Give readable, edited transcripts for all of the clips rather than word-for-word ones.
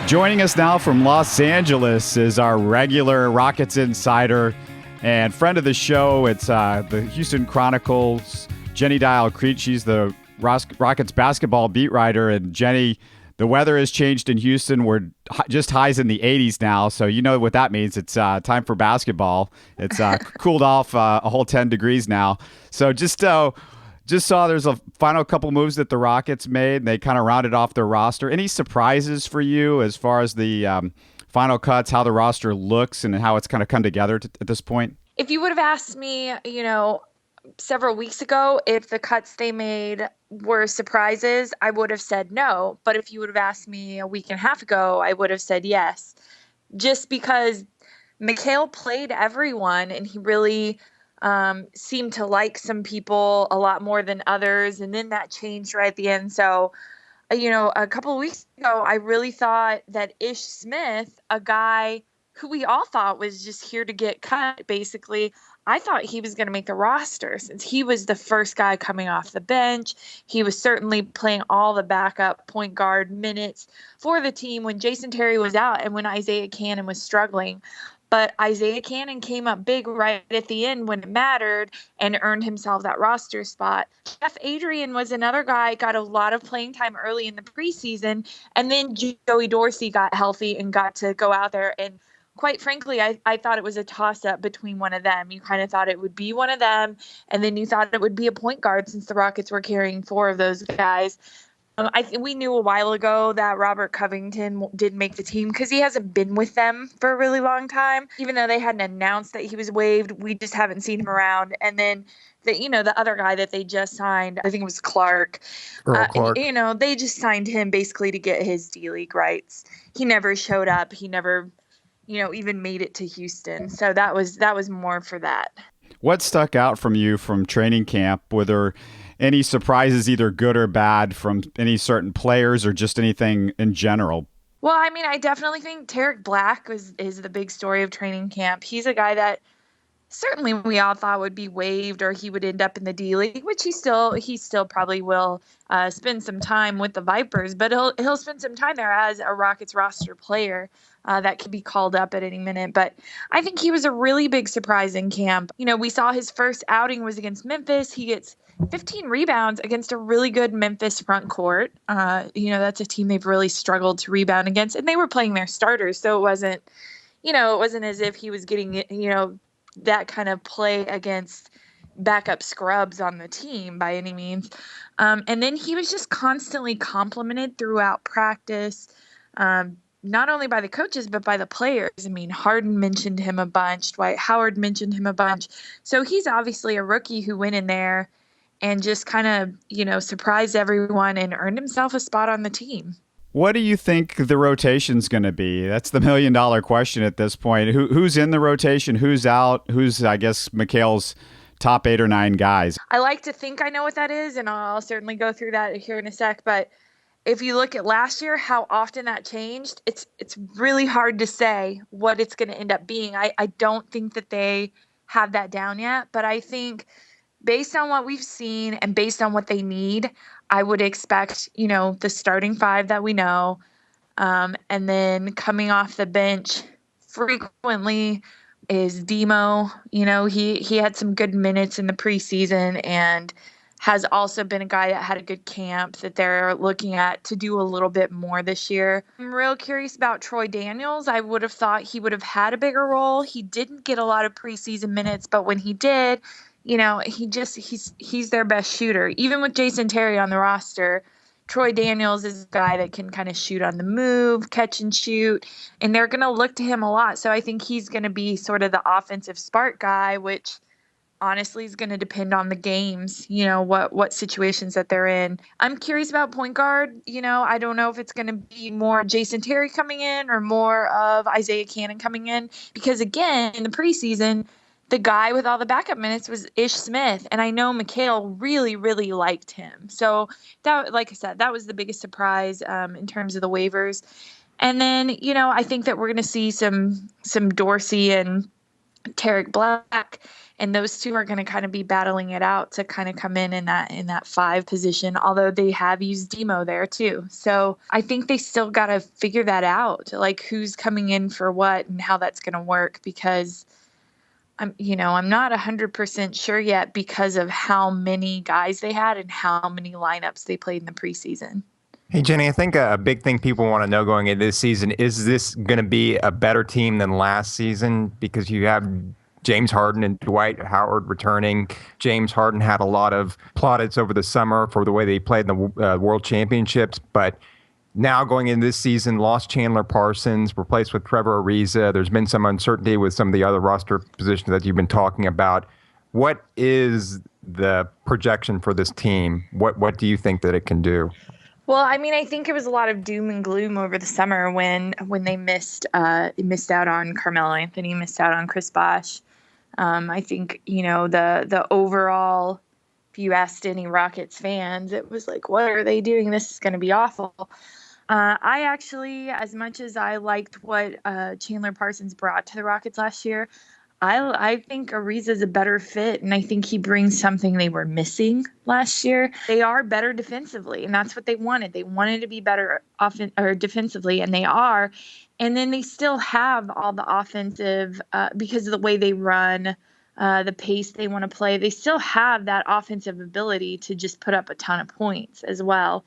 Joining us now from Los Angeles is our regular Rockets insider and friend of the show. It's the Houston Chronicles, Jenny Creech. She's the Rockets basketball beat writer. And Jenny, the weather has changed in Houston. We're just highs in the 80s now, so you know what that means. It's time for basketball. It's cooled off a whole 10 degrees now. So just saw there's a final couple moves that the Rockets made, and they kind of rounded off their roster. Any surprises for you as far as the final cuts, how the roster looks, and how it's kind of come together at this point? If you would have asked me, several weeks ago if the cuts they made were surprises, I would have said no. But if you would have asked me a week and a half ago, I would have said yes. Just because Mikal played everyone, and he really seemed to like some people a lot more than others. And then that changed right at the end. So, a couple of weeks ago, I really thought that Ish Smith, a guy who we all thought was just here to get cut, basically, I thought he was going to make the roster since he was the first guy coming off the bench. He was certainly playing all the backup point guard minutes for the team when Jason Terry was out and when Isaiah Cannon was struggling. But Isaiah Cannon came up big right at the end when it mattered and earned himself that roster spot. Jeff Adrian was another guy, got a lot of playing time early in the preseason, and then Joey Dorsey got healthy and got to go out there. And quite frankly, I thought it was a toss-up between one of them. You kind of thought it would be one of them, and then you thought it would be a point guard since the Rockets were carrying four of those guys. I think we knew a while ago that Robert Covington didn't make the team because he hasn't been with them for a really long time. Even though they hadn't announced that he was waived, we just haven't seen him around. And then the other guy that they just signed, I think it was Clark. Clark. They just signed him basically to get his D-League rights. He never showed up. He never, even made it to Houston. So that was more for that. What stuck out from you from training camp? Were there any surprises, either good or bad, from any certain players or just anything in general? Well, I definitely think Tarek Black is the big story of training camp. He's a guy that certainly we all thought would be waived or he would end up in the D-League, which he still probably will spend some time with the Vipers, but he'll spend some time there as a Rockets roster player that could be called up at any minute. But I think he was a really big surprise in camp. We saw his first outing was against Memphis. He gets 15 rebounds against a really good Memphis front court. That's a team they've really struggled to rebound against, and they were playing their starters. So it wasn't as if he was getting, that kind of play against backup scrubs on the team by any means. And then he was just constantly complimented throughout practice, not only by the coaches, but by the players. Harden mentioned him a bunch. Dwight Howard mentioned him a bunch. So he's obviously a rookie who went in there and just kind of, surprised everyone and earned himself a spot on the team. What do you think the rotation's going to be? That's the million-dollar question at this point. Who's in the rotation? Who's out? Who's, I guess, Mikal's top 8 or 9 guys? I like to think I know what that is, and I'll certainly go through that here in a sec. But if you look at last year, how often that changed, it's really hard to say what it's going to end up being. I don't think that they have that down yet, but I think based on what we've seen and based on what they need, I would expect, the starting 5 that we know, and then coming off the bench frequently is Demo. He had some good minutes in the preseason and has also been a guy that had a good camp that they're looking at to do a little bbit more this year. I'm real curious about Troy Daniels. I would have thought he would have had a bigger role. He didn't get a lot of preseason minutes, but when he did, he's their best shooter. Even with Jason Terry on the roster, Troy Daniels is a guy that can kind of shoot on the move, catch and shoot, and they're going to look to him a lot. So I think he's going to be sort of the offensive spark guy, which honestly is going to depend on the games, what situations that they're in. I'm curious about point guard. I don't know if it's going to be more Jason Terry coming in or more of Isaiah Cannon coming in, because again, in the preseason, the guy with all the backup minutes was Ish Smith, and I know Mikal really, really liked him. So that, like I said, that was the biggest surprise in terms of the waivers. And then, I think that we're going to see some Dorsey and Tarek Black and those two are going to kind of be battling it out to kind of come in that 5 position, although they have used Demo there too. So I think they still got to figure that out, like who's coming in for what and how that's going to work, because I'm not 100% sure yet because of how many guys they had and how many lineups they played in the preseason. Hey, Jenny, I think a big thing people want to know going into this season, is this going to be a better team than last season? Because you have James Harden and Dwight Howard returning. James Harden had a lot of plaudits over the summer for the way they played in the World Championships, but now going into this season, lost Chandler Parsons, replaced with Trevor Ariza. There's been some uncertainty with some of the other roster positions that you've been talking about. What is the projection for this team? What do you think that it can do? Well, I mean, I think it was a lot of doom and gloom over the summer when they missed out on Carmelo Anthony, missed out on Chris Bosh. I think the overall, if you asked any Rockets fans, it was like, what are they doing? This is going to be awful. I actually, as much as I liked what Chandler Parsons brought to the Rockets last year, I think Ariza is a better fit, and I think he brings something they were missing last year. They are better defensively, and that's what they wanted. They wanted to be better defensively, and they are. And then they still have all the offensive because of the way they run, the pace they want to play. They still have that offensive ability to just put up a ton of points as well.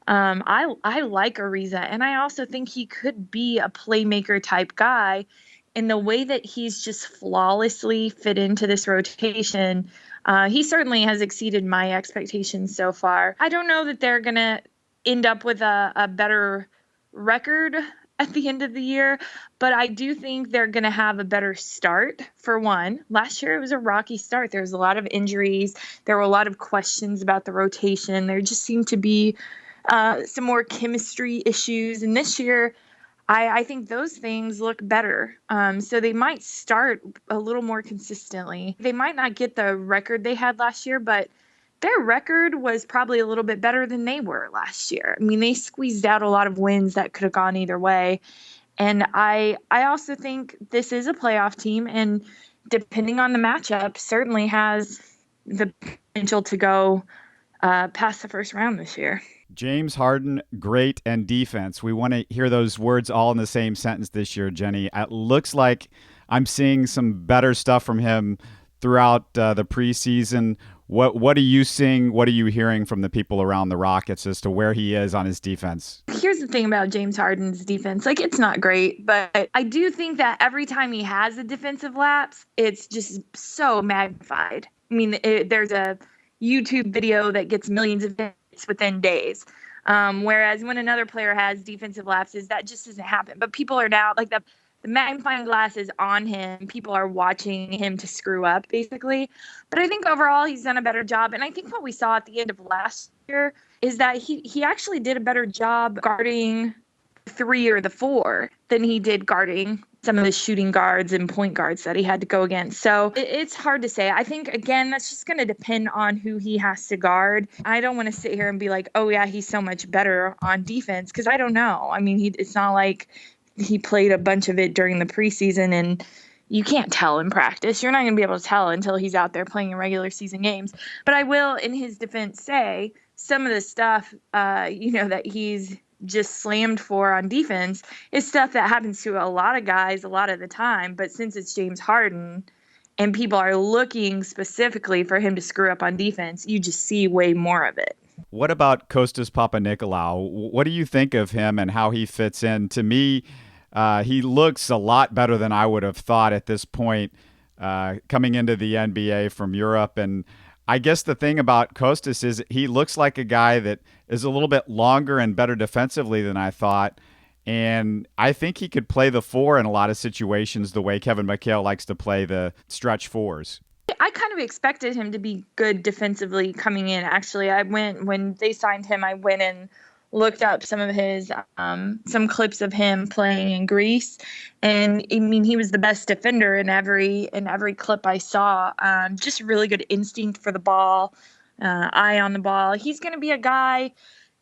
I like Ariza, and I also think he could be a playmaker type guy. And the way that he's just flawlessly fit into this rotation, he certainly has exceeded my expectations so far. I don't know that they're going to end up with a better record at the end of the year, but I do think they're going to have a better start, for one. Last year, it was a rocky start. There was a lot of injuries. There were a lot of questions about the rotation. There just seemed to be some more chemistry issues. And this year, I think those things look better. So they might start a little more consistently. They might not get the record they had last year, but their record was probably a little bit better than they were last year. I mean, they squeezed out a lot of wins that could have gone either way. And I also think this is a playoff team, and depending on the matchup, certainly has the potential to go past the first round this year. James Harden, great, and defense. We want to hear those words all in the same sentence this year, Jenny. It looks like I'm seeing some better stuff from him throughout the preseason. What are you seeing? What are you hearing from the people around the Rockets as to where he is on his defense? Here's the thing about James Harden's defense. Like, it's not great, but I do think that every time he has a defensive lapse, it's just so magnified. I mean, there's a YouTube video that gets millions of hits within days. Whereas when another player has defensive lapses, that just doesn't happen. But people are now, like, the magnifying glass is on him. People are watching him to screw up, basically. But I think overall he's done a better job. And I think what we saw at the end of last year is that he actually did a better job guarding the 3 or the 4 than he did guarding some of the shooting guards and point guards that he had to go against. So it's hard to say. I think, again, that's just going to depend on who he has to guard. I don't want to sit here and be like, oh, yeah, he's so much better on defense, because I don't know. I mean, it's not like he played a bunch of it during the preseason, and you can't tell in practice. You're not going to be able to tell until he's out there playing in regular season games. But I will, in his defense, say some of the stuff, that he's just slammed for on defense is stuff that happens to a lot of guys a lot of the time. But since it's James Harden and people are looking specifically for him to screw up on defense, you just see way more of it. What about Kostas Papanikolaou? What do you think of him and how he fits in? To me, he looks a lot better than I would have thought at this point, coming into the NBA from Europe. And I guess the thing about Kostas is he looks like a guy that is a little bit longer and better defensively than I thought. And I think he could play the 4 in a lot of situations the way Kevin McHale likes to play the stretch 4s. I kind of expected him to be good defensively coming in. Actually, when they signed him, I went and looked up some of his some clips of him playing in Greece, and I mean, he was the best defender in every clip I saw. Just really good instinct for the ball, eye on the ball. He's going to be a guy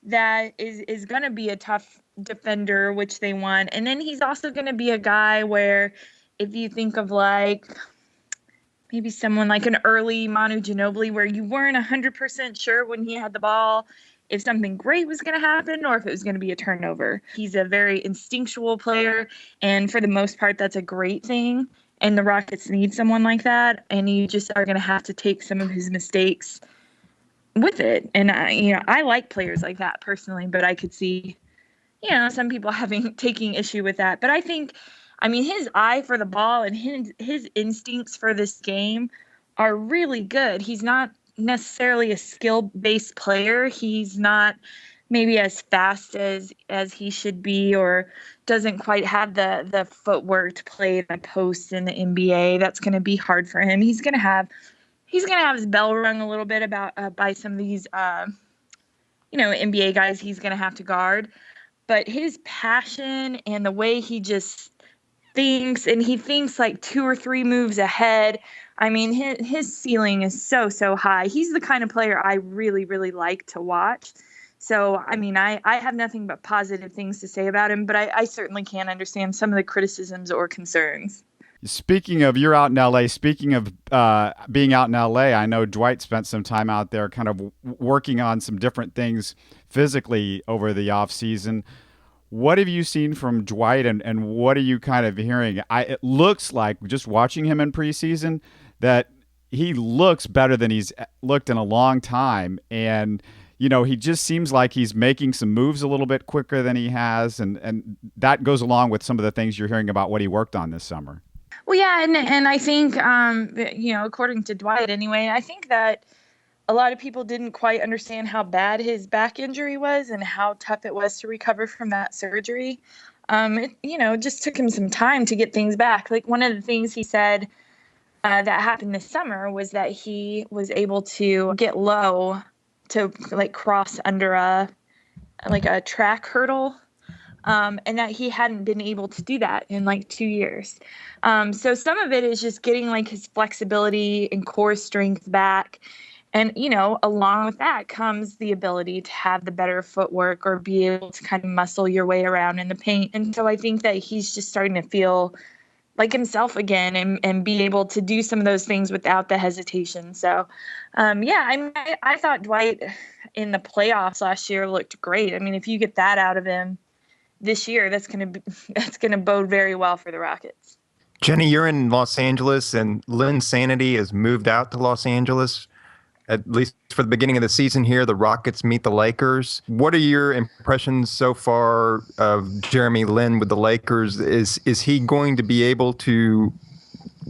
that is going to be a tough defender, which they want, and then he's also going to be a guy where, if you think of like maybe someone like an early Manu Ginobili where you weren't 100% sure when he had the ball if something great was going to happen or if it was going to be a turnover. He's a very instinctual player, and for the most part, that's a great thing. And the Rockets need someone like that, and you just are going to have to take some of his mistakes with it. And I like players like that personally, but I could see, some people taking issue with that. But I mean, his eye for the ball and his instincts for this game are really good. He's not necessarily a skill-based player. He's not maybe as fast as he should be, or doesn't quite have the footwork to play the post in the NBA. That's going to be hard for him. He's gonna have his bell rung a little bit about by some of these NBA guys he's gonna have to guard. But his passion and the way he just thinks, and he thinks like 2 or 3 moves ahead. I mean, his ceiling is so high. He's the kind of player I really, really like to watch. So, I mean, I have nothing but positive things to say about him, but I certainly can't understand some of the criticisms or concerns. Speaking of, you're out in LA. Speaking of being out in LA, I know Dwight spent some time out there kind of working on some different things physically over the off season. What have you seen from Dwight, and what are you kind of hearing? It looks like, just watching him in preseason, that he looks better than he's looked in a long time. And, he just seems like he's making some moves a little bit quicker than he has. And that goes along with some of the things you're hearing about what he worked on this summer. Well, yeah, and I think, according to Dwight anyway, I think that a lot of people didn't quite understand how bad his back injury was and how tough it was to recover from that surgery. It just took him some time to get things back. Like, one of the things he said that happened this summer was that he was able to get low to like cross under a track hurdle. And that he hadn't been able to do that in like 2 years. So some of it is just getting like his flexibility and core strength back. And, along with that comes the ability to have the better footwork or be able to kind of muscle your way around in the paint. And so I think that he's just starting to feel like himself again and be able to do some of those things without the hesitation. So, I thought Dwight in the playoffs last year looked great. I mean, if you get that out of him this year, that's gonna bode very well for the Rockets. Jenny, you're in Los Angeles, and Lynn Sanity has moved out to Los Angeles, at least for the beginning of the season here. The Rockets meet the Lakers. What are your impressions so far of Jeremy Lin with the Lakers? Is he going to be able to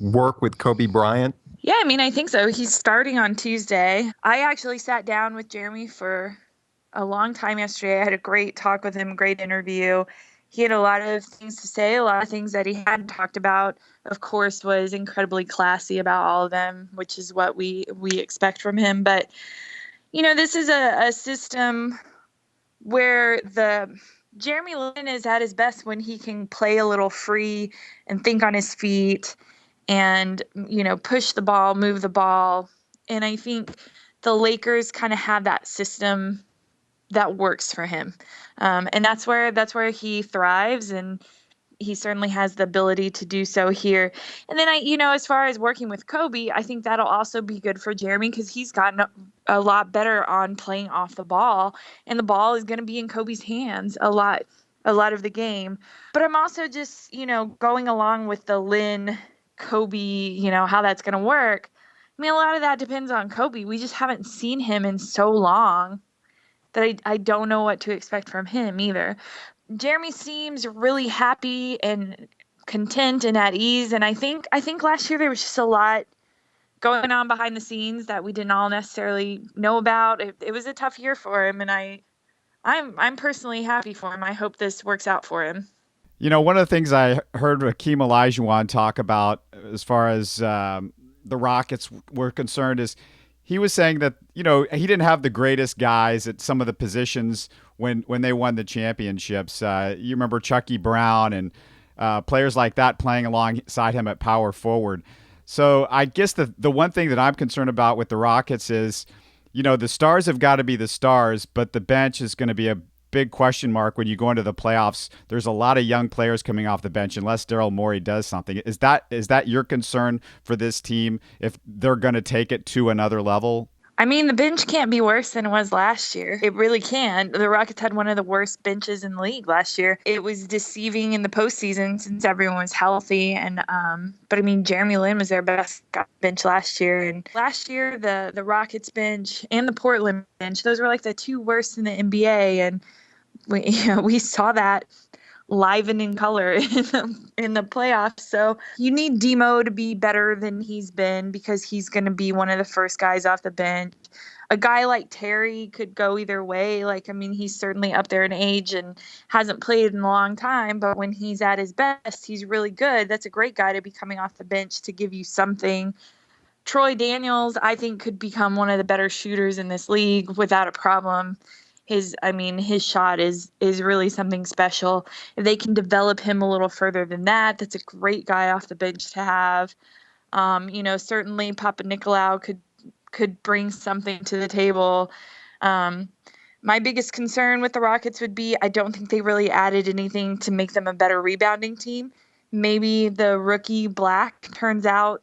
work with Kobe Bryant? Yeah, I mean, I think so. He's starting on Tuesday. I actually sat down with Jeremy for a long time yesterday. I had a great talk with him, great interview. He had a lot of things to say, a lot of things that he hadn't talked about. Of course, was incredibly classy about all of them, which is what we expect from him. But, this is a system where the Jeremy Lin is at his best when he can play a little free and think on his feet and, push the ball, move the ball. And I think the Lakers kind of have that system that works for him. And that's where he thrives, and he certainly has the ability to do so here. And then as far as working with Kobe, I think that'll also be good for Jeremy because he's gotten a lot better on playing off the ball, and the ball is going to be in Kobe's hands a lot of the game. But I'm also just, going along with the Lin Kobe, how that's going to work. I mean, a lot of that depends on Kobe. We just haven't seen him in so long that I don't know what to expect from him either. Jeremy seems really happy and content and at ease. And I think last year there was just a lot going on behind the scenes that we didn't all necessarily know about. It was a tough year for him, and I'm personally happy for him. I hope this works out for him. One of the things I heard Hakeem Olajuwon talk about as far as the Rockets were concerned is he was saying that, he didn't have the greatest guys at some of the positions when they won the championships. You remember Chucky Brown and players like that playing alongside him at power forward. So I guess the one thing that I'm concerned about with the Rockets is, the stars have got to be the stars, but the bench is going to be a big question mark when you go into the playoffs. There's a lot of young players coming off the bench unless Daryl Morey does something. Is that your concern for this team if they're going to take it to another level? I mean, the bench can't be worse than it was last year. It really can. The Rockets had one of the worst benches in the league last year. It was deceiving in the postseason since everyone was healthy. And but I mean, Jeremy Lin was their best bench last year. And last year, the Rockets bench and the Portland bench, those were like the two worst in the NBA. And we saw that live and in color in the playoffs. So you need Demo to be better than he's been because he's going to be one of the first guys off the bench. A guy like Terry could go either way. Like, I mean, he's certainly up there in age and hasn't played in a long time, but when he's at his best, he's really good. That's a great guy to be coming off the bench to give you something. Troy Daniels, I think, could become one of the better shooters in this league without a problem. His shot is really something special. If they can develop him a little further than that, that's a great guy off the bench to have. Certainly Papa Nicolau could bring something to the table. My biggest concern with the Rockets would be I don't think they really added anything to make them a better rebounding team. Maybe the rookie Black turns out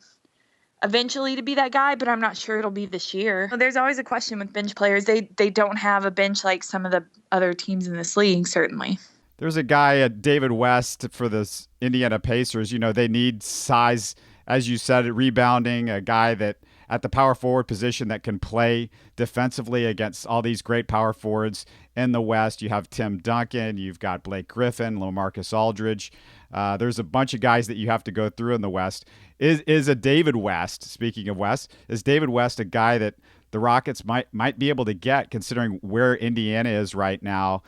eventually to be that guy, but I'm not sure it'll be this year. There's always a question with bench players. They don't have a bench like some of the other teams in this league, certainly. There's a guy, David West, for the Indiana Pacers. They need size, as you said, rebounding, a guy that at the power forward position that can play defensively against all these great power forwards in the West. You have Tim Duncan, you've got Blake Griffin, LaMarcus Aldridge. There's a bunch of guys that you have to go through in the West. Is a David West, speaking of West, is David West a guy that the Rockets might be able to get, considering where Indiana is right now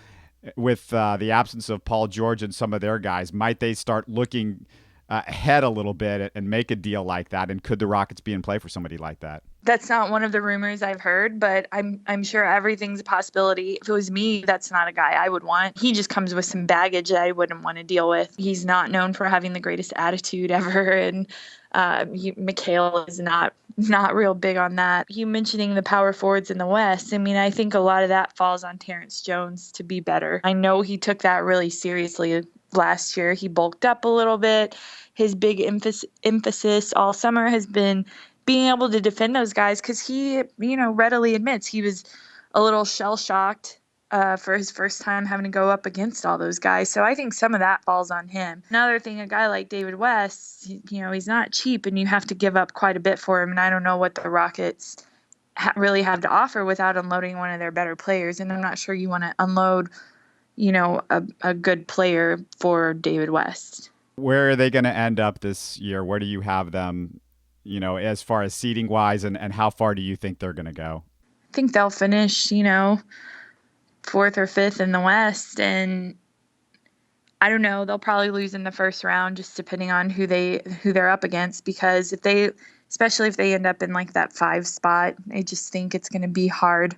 with the absence of Paul George and some of their guys? Might they start looking ahead a little bit and make a deal like that? And could the Rockets be in play for somebody like that? That's not one of the rumors I've heard, but I'm sure everything's a possibility. If it was me, that's not a guy I would want. He just comes with some baggage that I wouldn't want to deal with. He's not known for having the greatest attitude ever, and Mikhail is not real big on that. You mentioning the power forwards in the West, I mean, I think a lot of that falls on Terrence Jones to be better. I know he took that really seriously last year. He bulked up a little bit. His big emphasis all summer has been being able to defend those guys because he, readily admits he was a little shell-shocked for his first time having to go up against all those guys. So I think some of that falls on him. Another thing, a guy like David West, he's not cheap and you have to give up quite a bit for him. And I don't know what the Rockets really have to offer without unloading one of their better players. And I'm not sure you want to unload, a good player for David West. Where are they going to end up this year? Where do you have them, as far as seeding wise, and how far do you think they're going to go? I think they'll finish, 4th or 5th in the West. And I don't know, they'll probably lose in the first round, just depending on who they're up against, because especially if they end up in like that 5 spot, I just think it's going to be hard.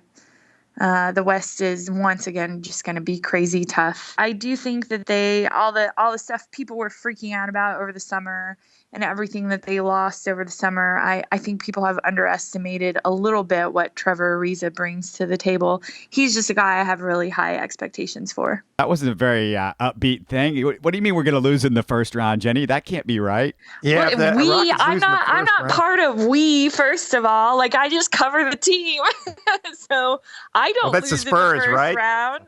The West is once again just going to be crazy tough. I do think that all the stuff people were freaking out about over the summer and everything that they lost over the summer, I think people have underestimated a little bit what Trevor Ariza brings to the table. He's just a guy I have really high expectations for. That wasn't a very upbeat thing. What do you mean we're going to lose in the first round, Jenny? That can't be right. Yeah, I'm not part of we. First of all, like I just cover the team, so I don't. That's lose the Spurs, in the first right? round.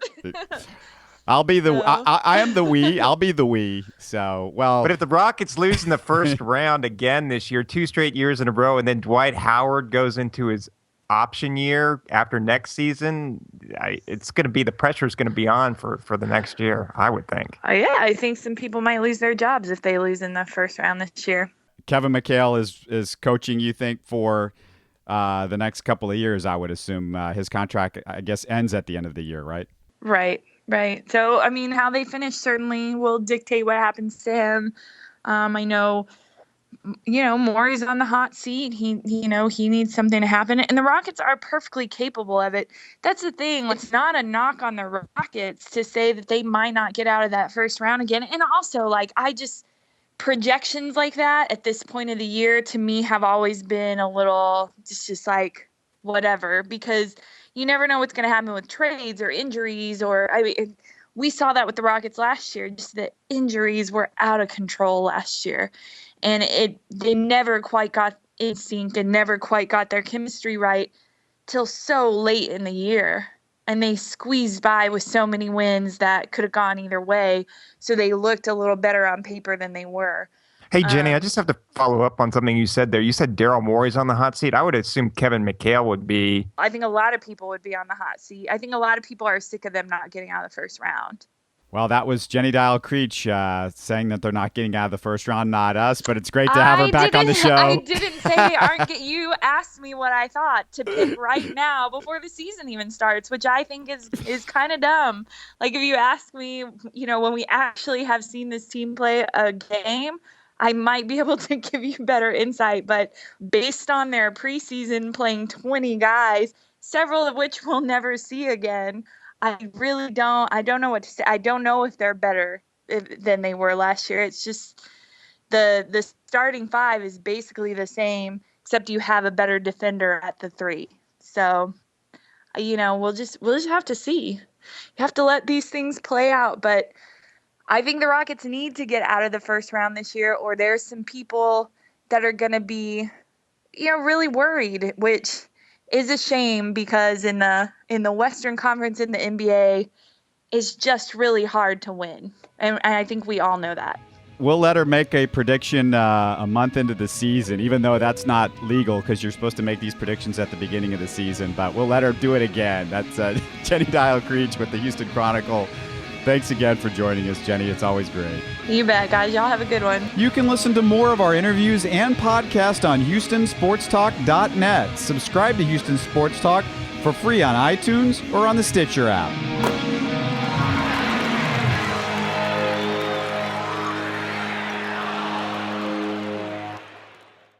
I'll be the. I am the we. I'll be the we. So well. But if the Rockets lose in the first round again this year, 2 straight years in a row, and then Dwight Howard goes into his option year after next season, the pressure is going to be on for the next year, I would think. Yeah, I think some people might lose their jobs if they lose in the first round this year. Kevin McHale is coaching, you think, for the next couple of years, I would assume. His contract, I guess, ends at the end of the year, right? Right. So, I mean, how they finish certainly will dictate what happens to him. I know, Morey's on the hot seat. He needs something to happen. And the Rockets are perfectly capable of it. That's the thing. It's not a knock on the Rockets to say that they might not get out of that first round again. And also, projections like that at this point of the year to me have always been a little just like whatever, because you never know what's going to happen with trades or injuries. Or I mean, we saw that with the Rockets last year. Just the injuries were out of control last year, and they never quite got in sync and never quite got their chemistry right till so late in the year. And they squeezed by with so many wins that could have gone either way. So they looked a little better on paper than they were. Hey, Jenny, I just have to follow up on something you said there. You said Daryl Morey's on the hot seat. I would assume Kevin McHale would be. I think a lot of people would be on the hot seat. I think a lot of people are sick of them not getting out of the first round. Well, that was Jenny Dial Creech saying that they're not getting out of the first round, not us, but it's great to have her back on the show. I didn't say they aren't. You asked me what I thought to pick right now before the season even starts, which I think is kind of dumb. Like, if you ask me, when we actually have seen this team play a game, I might be able to give you better insight. But based on their preseason playing 20 guys, several of which we'll never see again, I don't know what to say. I don't know if they're better than they were last year. It's just the starting five is basically the same, except you have a better defender at the 3. So, we'll just have to see. You have to let these things play out. But I think the Rockets need to get out of the first round this year, or there's some people that are going to be, really worried, which is a shame, because in the Western Conference in the NBA, it's just really hard to win. And I think we all know that. We'll let her make a prediction a month into the season, even though that's not legal because you're supposed to make these predictions at the beginning of the season. But we'll let her do it again. That's Jenny Dial Creech with the Houston Chronicle. Thanks again for joining us, Jenny. It's always great. You bet, guys. Y'all have a good one. You can listen to more of our interviews and podcast on HoustonSportsTalk.net. Subscribe to Houston Sports Talk for free on iTunes or on the Stitcher app.